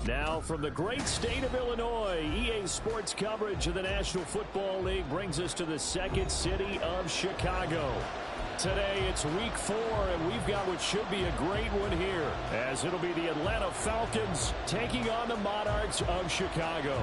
Now from the great state of Illinois, EA Sports coverage of the National Football League brings us to the second city of Chicago. Today it's week 4, and we've got what should be a great one here, as it'll be the Atlanta Falcons taking on the Monarchs of Chicago.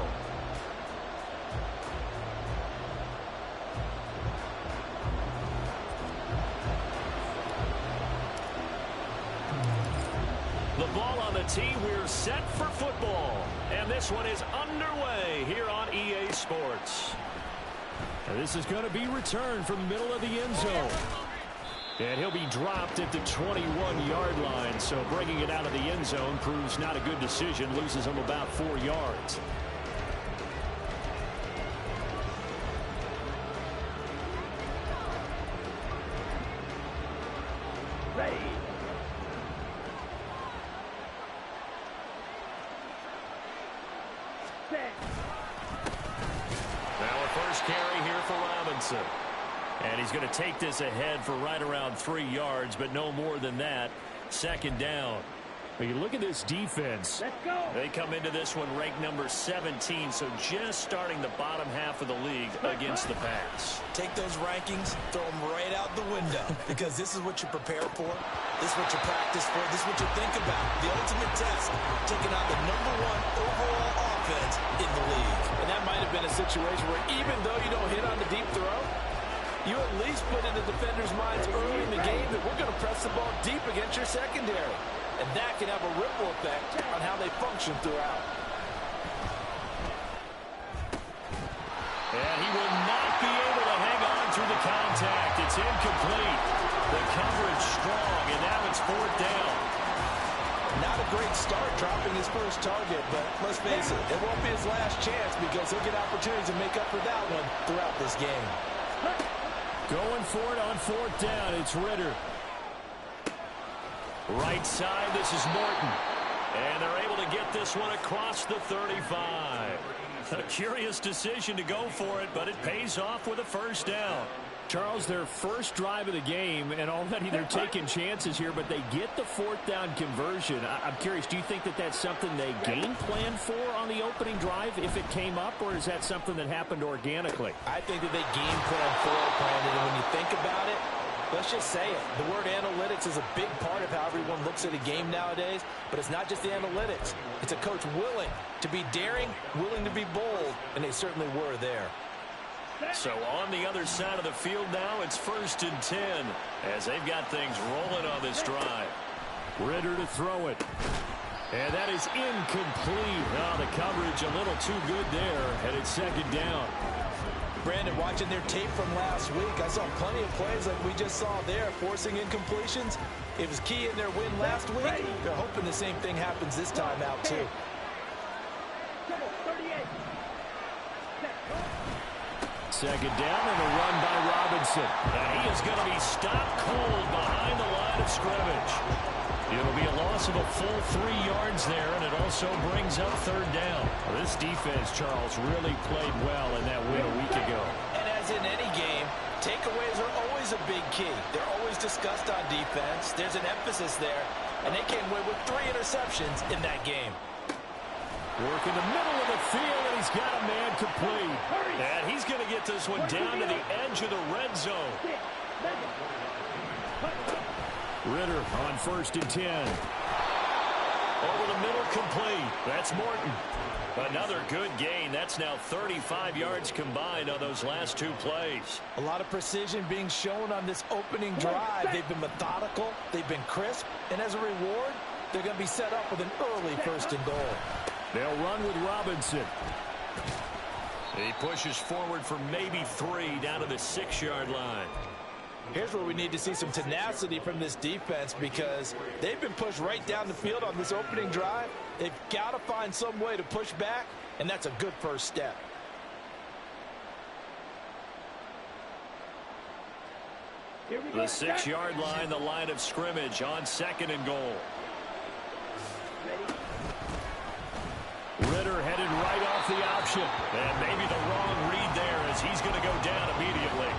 The ball on the tee, we're set for football. And this one is underway here on EA Sports. And this is going to be returned from the middle of the end zone. And he'll be dropped at the 21-yard line. So bringing it out of the end zone proves not a good decision. Loses him about 4 yards. Ready. Now a first carry here for Robinson. And he's going to take this ahead for right around 3 yards, but no more than that. Second down. When you look at this defense, Let's go. they come into this one ranked number 17, so just starting the bottom half of the league against the pass. Take those rankings, throw them right out the window, because this is what you prepare for. This is what you practice for. This is what you think about. The ultimate test, taking on the #1 overall offense in the league. And that might have been a situation where even though you don't hit on the deep throw, you at least put in the defender's minds early in the game that we're going to press the ball deep against your secondary. And that can have a ripple effect on how they function throughout. And he will not be able to hang on through the contact. It's incomplete. The coverage strong, and now it's 4th down. Not a great start dropping his first target, but let's face it, it won't be his last chance because he'll get opportunities to make up for that one throughout this game. Going for it on 4th down. It's Ritter. Right side, this is Morton. And they're able to get this one across the 35. A curious decision to go for it, but it pays off with a first down. Charles, their first drive of the game, and already they're taking chances here, but they get the 4th down conversion. I'm curious, do you think that that's something they game planned for on the opening drive if it came up, or is that something that happened organically? I think that they game plan for it, Brandon, and when you think about it, let's just say it. The word analytics is a big part of how everyone looks at a game nowadays, but it's not just the analytics. It's a coach willing to be daring, willing to be bold, and they certainly were there. So on the other side of the field now, it's 1st and 10 as they've got things rolling on this drive. Ritter to throw it. And that is incomplete. Oh, the coverage a little too good there, and it's 2nd down. Brandon, watching their tape from last week, I saw plenty of plays like we just saw there, forcing incompletions. It was key in their win last week. They're hoping the same thing happens this time out, too. Second down and a run by Robinson. And he is going to be stopped cold behind the line of scrimmage. It'll be a loss of a full 3 yards there, and it also brings up 3rd down. Well, this defense, Charles, really played well in that win a week ago. And as in any game, takeaways are always a big key. They're always discussed on defense. There's an emphasis there, and they came away with 3 interceptions in that game. Work in the middle of the field, and he's got a man complete. And he's going to get this one down to the edge of the red zone. Ritter on 1st and 10. Over the middle, complete. That's Morton. Another good gain. That's now 35 yards combined on those last 2 plays. A lot of precision being shown on this opening drive. They've been methodical. They've been crisp. And as a reward, they're going to be set up with an early 1st and goal. They'll run with Robinson. He pushes forward for maybe 3 down to the 6-yard line. Here's where we need to see some tenacity from this defense because they've been pushed right down the field on this opening drive. They've got to find some way to push back, and that's a good first step. The 6-yard line, the line of scrimmage on 2nd and goal. Ritter headed right off the option. And maybe the wrong read there as he's going to go down immediately.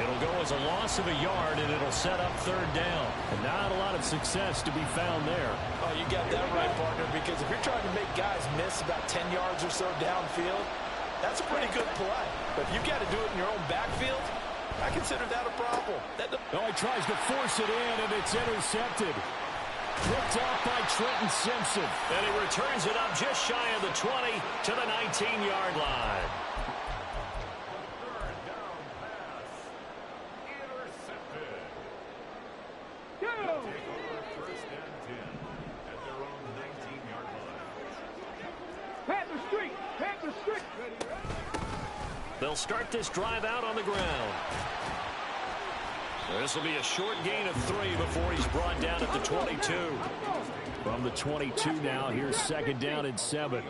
It'll go as a loss of a yard, and it'll set up third down. And not a lot of success to be found there. Oh, you got that right, partner, because if you're trying to make guys miss about 10 yards or so downfield, that's a pretty good play. But if you've got to do it in your own backfield, I consider that a problem. He tries to force it in, and it's intercepted. Picked off by Trenton Simpson. And he returns it up just shy of the 20 to the 19-yard line. They'll start this drive out on the ground. This will be a short gain of 3 before he's brought down at the 22. From the 22 now, here's second down and 7.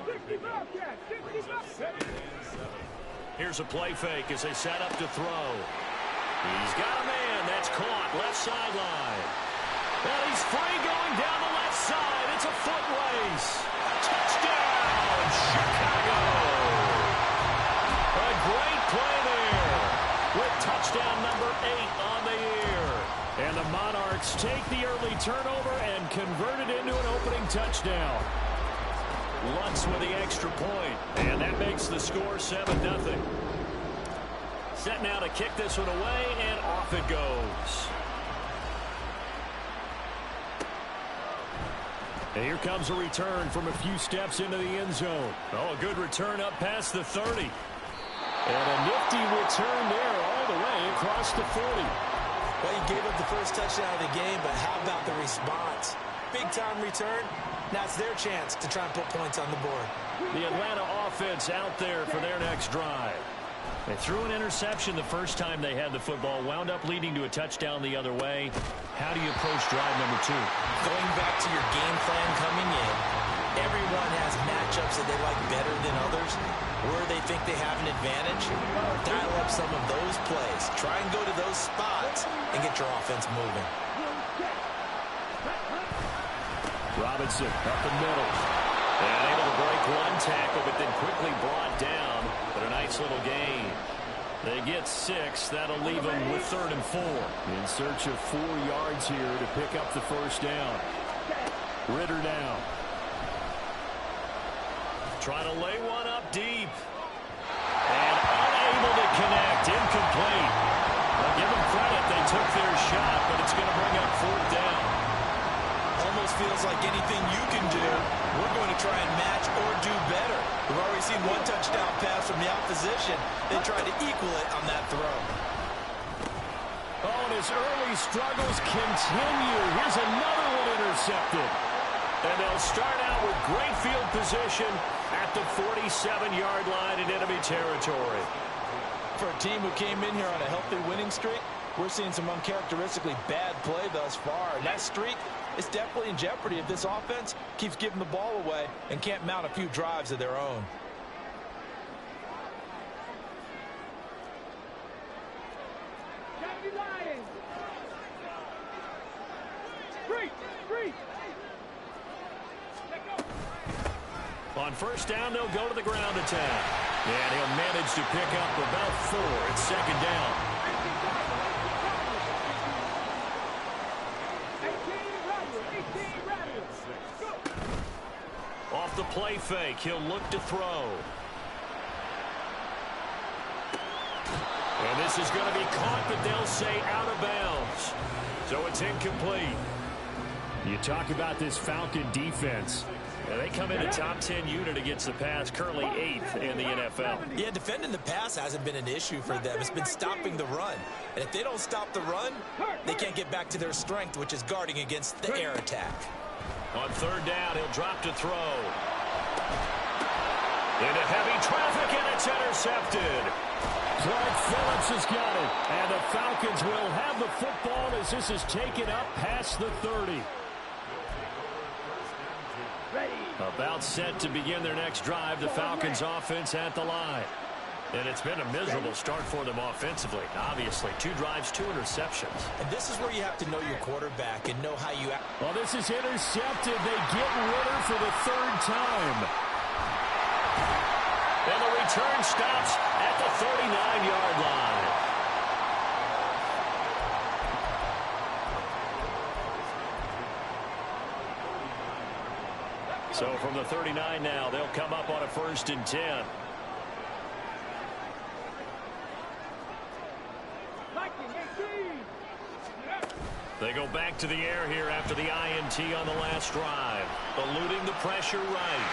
Here's a play fake as they set up to throw. He's got a man. That's caught. Left sideline. And he's free going down the left side. It's a foot race. Touchdown, Chicago. A great play there with touchdown number 8 on the year. And the Monarchs take the early turnover and convert it into an opening touchdown. Lutz with the extra point, and that makes the score 7-0. Set now to kick this one away, and off it goes. And here comes a return from a few steps into the end zone. Oh, a good return up past the 30. And a nifty return there all the way across the 40. Well, he gave up the first touchdown of the game, but how about the response? Big-time return. Now it's their chance to try and put points on the board. The Atlanta offense out there for their next drive. They threw an interception the first time they had the football, wound up leading to a touchdown the other way. How do you approach drive number 2? Going back to your game plan coming in, everyone has matchups that they like better than others. Where they think they have an advantage, dial up some of those plays. Try and go to those spots and get your offense moving. Robinson up the middle. And able to break one tackle, but then quickly brought down. But a nice little gain. They get 6. That'll leave them with 3rd and 4. In search of 4 yards here to pick up the first down. Ritter down. Trying to lay one up deep. And unable to connect. Incomplete. I'll give them credit. They took their shot, but it's going to bring up 4th down. Almost feels like anything you can do, we're going to try and match or do better. We've already seen one touchdown pass from the opposition. They tried to equal it on that throw. Oh, and his early struggles continue. Here's another one intercepted. And they'll start out with great field position at the 47-yard line in enemy territory. For a team who came in here on a healthy winning streak, we're seeing some uncharacteristically bad play thus far. And that streak is definitely in jeopardy if this offense keeps giving the ball away and can't mount a few drives of their own. On first down, they'll go to the ground attack. And he'll manage to pick up about 4. It's second down. Off the play fake, he'll look to throw. And this is going to be caught, but they'll say out of bounds. So it's incomplete. You talk about this Falcon defense. And they come in a top 10 unit against the pass, currently 8th in the NFL. Yeah, defending the pass hasn't been an issue for them. It's been stopping the run. And if they don't stop the run, they can't get back to their strength, which is guarding against the air attack. On third down, he'll drop to throw. Into heavy traffic, and it's intercepted. Clark Phillips has got it. And the Falcons will have the football as this is taken up past the 30. About set to begin their next drive, the Falcons offense at the line. And it's been a miserable start for them offensively. Obviously, 2 drives, 2 interceptions. And this is where you have to know your quarterback and know how you act. Well, this is intercepted. They get Ritter for the 3rd time. And the return stops at the 39-yard line. So from the 39 now, they'll come up on a 1st and 10. They go back to the air here after the INT on the last drive. Eluding the pressure right.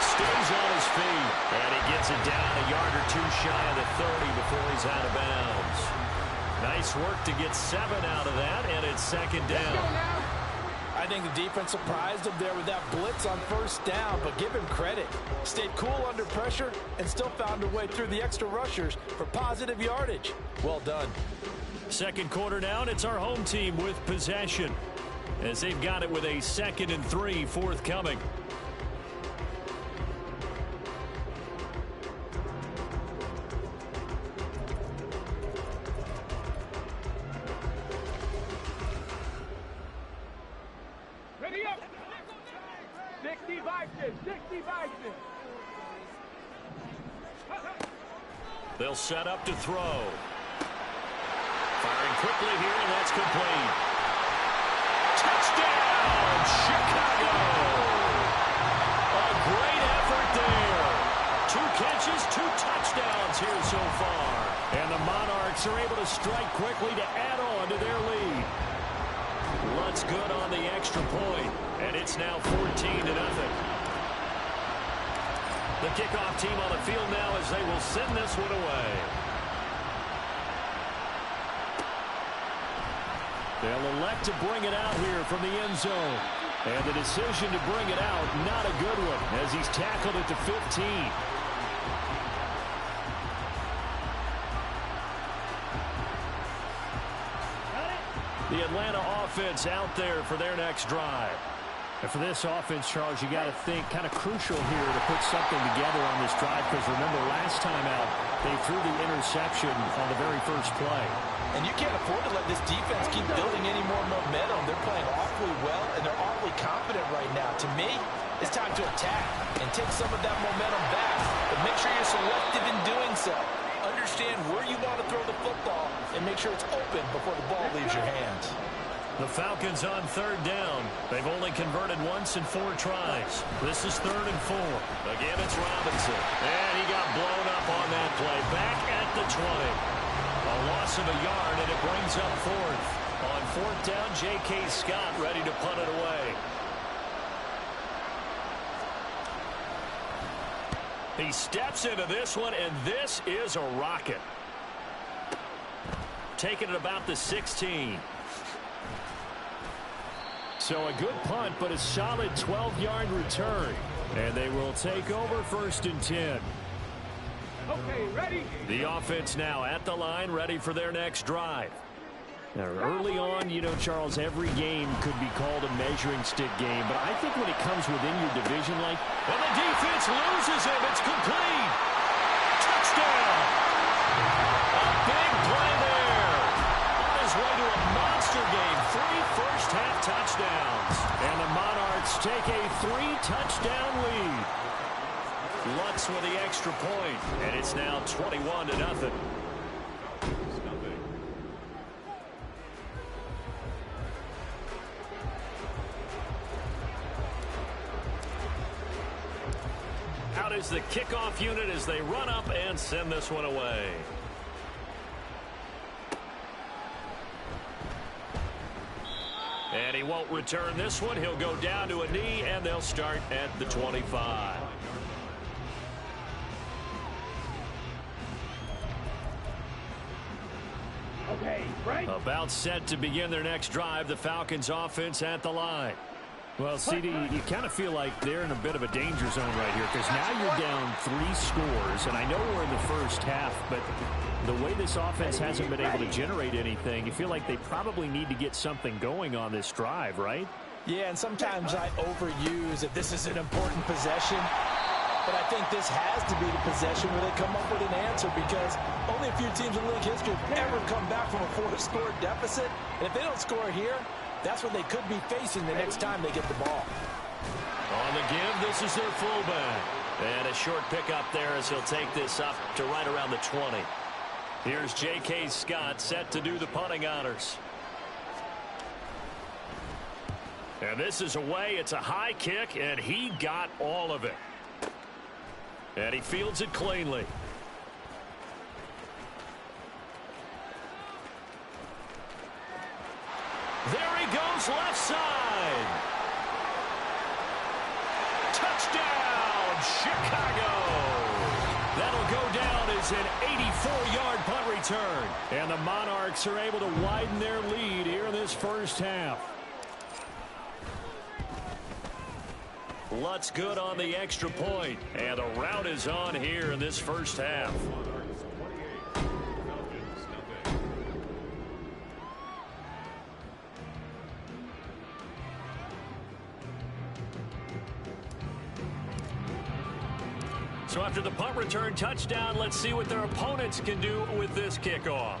Stays on his feet. And he gets it down a yard or two shy of the 30 before he's out of bounds. Nice work to get 7 out of that, and it's 2nd down. I think the defense surprised him there with that blitz on 1st down, but give him credit. Stayed cool under pressure and still found a way through the extra rushers for positive yardage. Well done. 2nd quarter now, and it's our home team with possession, as they've got it with a 2nd and 3 forthcoming. Ready up! 60 Vikings! 60 Vikings! They'll set up to throw. Firing quickly here, and that's complete. Touchdown, Chicago! A great effort there. 2 catches, 2 touchdowns here so far. And the Monarchs are able to strike quickly to add on to their lead. Lutz good on the extra point, and it's now 14-0. The kickoff team on the field now as they will send this one away. They'll elect to bring it out here from the end zone. And the decision to bring it out, not a good one, as he's tackled at the 15. The Atlanta offense out there for their next drive. And for this offense, Charles, you got to think kind of crucial here to put something together on this drive, because remember last time out, they threw the interception on the very first play. And you can't afford to let this defense keep building any more momentum. They're playing awfully well, and they're awfully confident right now. To me, it's time to attack and take some of that momentum back. But make sure you're selective in doing so. Understand where you want to throw the football and make sure it's open before the ball leaves your hands. The Falcons on 3rd down. They've only converted once in 4 tries. This is 3rd and 4. Again, it's Robinson. And he got blown up on that play. Back at the 20. A loss of a yard, and it brings up 4th. On 4th down, J.K. Scott ready to punt it away. He steps into this one, and this is a rocket. Taking it about the 16. So a good punt, but a solid 12-yard return. And they will take over 1st and 10. Okay, ready? The offense now at the line, ready for their next drive. Now, early on, you know, Charles, every game could be called a measuring stick game. But I think when it comes within your division, like, and the defense loses him. It's complete. Touchdown. A big play there. On his way to a monster game. 3 first-half touchdowns. And the Monarchs take a 3-touchdown lead. Lutz with the extra point, and it's now 21-0. Out is the kickoff unit as they run up and send this one away. And he won't return this one. He'll go down to a knee, and they'll start at the 25. Okay, right? About set to begin their next drive, the Falcons offense at the line. Well, CD, you kind of feel like they're in a bit of a danger zone right here, because now you're down 3 scores, and I know we're in the first half, but the way this offense hasn't been able to generate anything, you feel like they probably need to get something going on this drive, right? Yeah, and sometimes I overuse that this is an important possession. But I think this has to be the possession where they come up with an answer, because only a few teams in league history have ever come back from a 4-score deficit. And if they don't score here, that's what they could be facing the next time they get the ball. On the give, this is their fullback. And a short pickup there as he'll take this up to right around the 20. Here's J.K. Scott set to do the punting honors. And this is away. It's a high kick, and he got all of it. And he fields it cleanly. There he goes, left side. Touchdown, Chicago. That'll go down as an 84-yard punt return. And the Monarchs are able to widen their lead here in this first half. Lutz good on the extra point. And the rout is on here in this first half. So after the punt return touchdown, let's see what their opponents can do with this kickoff.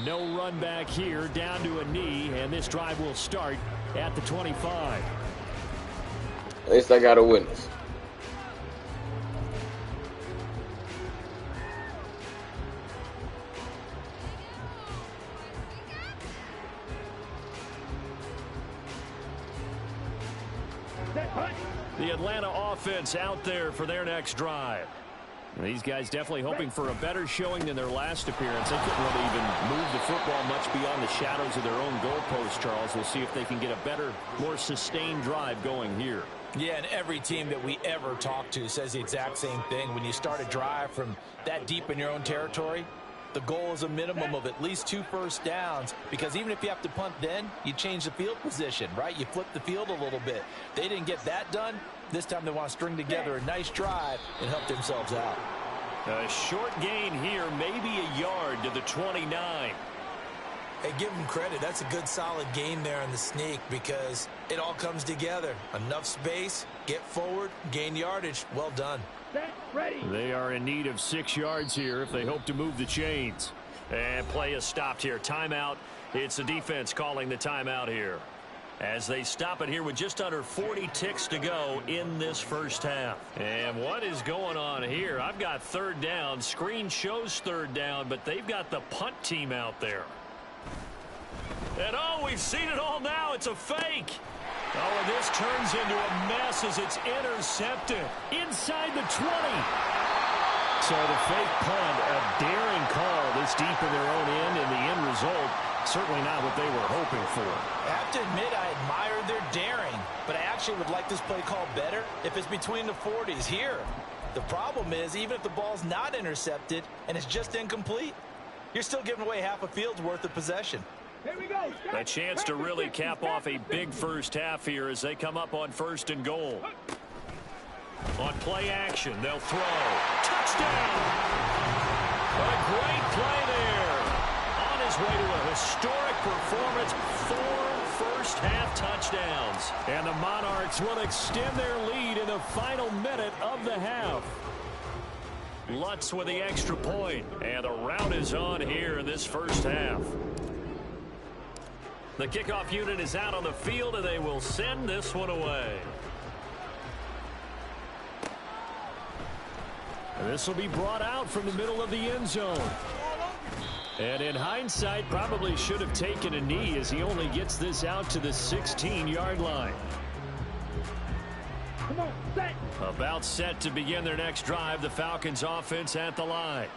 No run back here, down to a knee, and this drive will start at the 25. At least I got a witness. The Atlanta offense out there for their next drive. These guys definitely hoping for a better showing than their last appearance. They couldn't really even move the football much beyond the shadows of their own goalpost, Charles. We'll see if they can get a better, more sustained drive going here. Yeah, and every team that we ever talk to says the exact same thing. When you start a drive from that deep in your own territory, the goal is a minimum of at least 2 first downs, because even if you have to punt then, you change the field position, right? You flip the field a little bit. They didn't get that done. This time they want to string together a nice drive and help themselves out. A short gain here, maybe a yard to the 29. Hey, give them credit. That's a good, solid gain there on the sneak, because it all comes together. Enough space, get forward, gain yardage. Well done. Ready. They are in need of 6 yards here if they hope to move the chains. And play is stopped here. Timeout. It's the defense calling the timeout here, as they stop it here with just under 40 ticks to go in this first half. And what is going on here? I've got third down. Screen shows third down, but they've got the punt team out there. And oh, we've seen it all now. It's a fake. Oh, and this turns into a mess as it's intercepted inside the 20. So the fake punt, a daring call this deep in their own end, and the end result, certainly not what they were hoping for. I have to admit, I admire their daring, but I actually would like this play called better if it's between the 40s here. The problem is, even if the ball's not intercepted and it's just incomplete, you're still giving away half a field's worth of possession. Here we go. A chance to really cap off a big first half here as they come up on 1st and goal. On play action, they'll throw. Touchdown! What a great play there. On his way to a historic performance, 4 first-half touchdowns. And the Monarchs will extend their lead in the final minute of the half. Lutz with the extra point, and the rout is on here in this first half. The kickoff unit is out on the field, and they will send this one away. And this will be brought out from the middle of the end zone. And in hindsight, probably should have taken a knee, as he only gets this out to the 16-yard line. Come on, set. About set to begin their next drive, the Falcons offense at the line.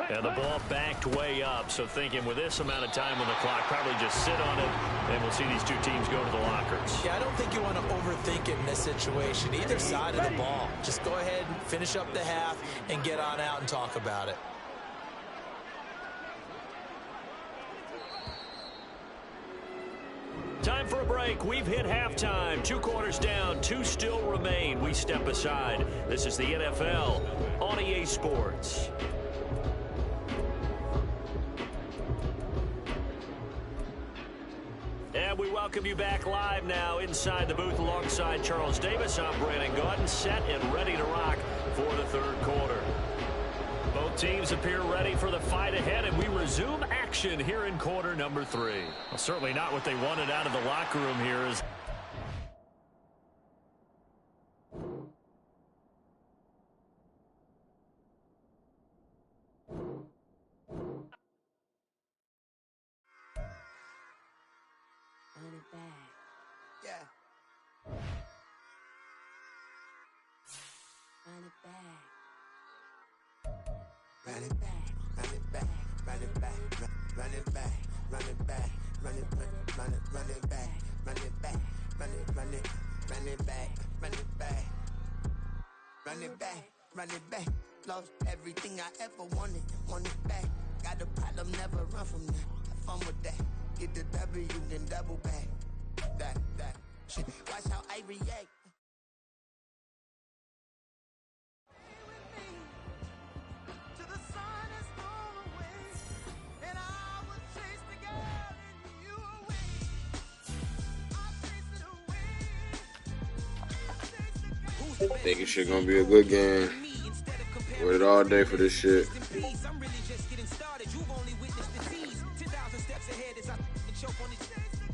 And the ball backed way up, so thinking with this amount of time on the clock, probably just sit on it, and we'll see these two teams go to the lockers. Yeah, I don't think you want to overthink it in this situation. Either side of the ball. Just go ahead and finish up the half and get on out and talk about it. Time for a break. We've hit halftime. 2 quarters down, 2 still remain. We step aside. This is the NFL on EA Sports. And we welcome you back live now inside the booth alongside Charles Davis. I'm Brandon Gaudin, set and ready to rock for the 3rd quarter. Both teams appear ready for the fight ahead, and we resume action here in quarter number 3. Well, certainly not what they wanted out of the locker room here. Is back. Yeah. Run it back. Run it back. Run it back. Run it back. Run it back. Run it back. Run it back. Run it back. Run it back. Run it back. Run it back. Run it back. Run it back. Run it back. Lost everything I ever wanted. Want it back. Got a problem, never run from that. Have fun with that. Get the W, then double back. That. Shit. Watch how I react. Think this shit gonna be a good game. Waited all day for this shit. I'm really just getting started. You've only witnessed the tease. 10,000 steps ahead as I choke on it.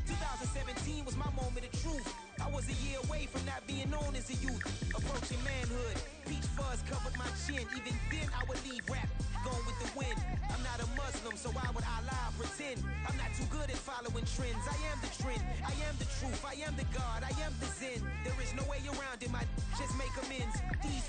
2017 was my moment of truth. I was a year away from not being known as a youth. Approaching manhood. Peach fuzz covered my chin. Even then I would leave rap going with the wind. I'm not a Muslim, so why would Allah pretend? I'm not too good at following trends. I am the trend. I am the truth. I am the God. I am the Zen. There is no way around it. My just make amends. These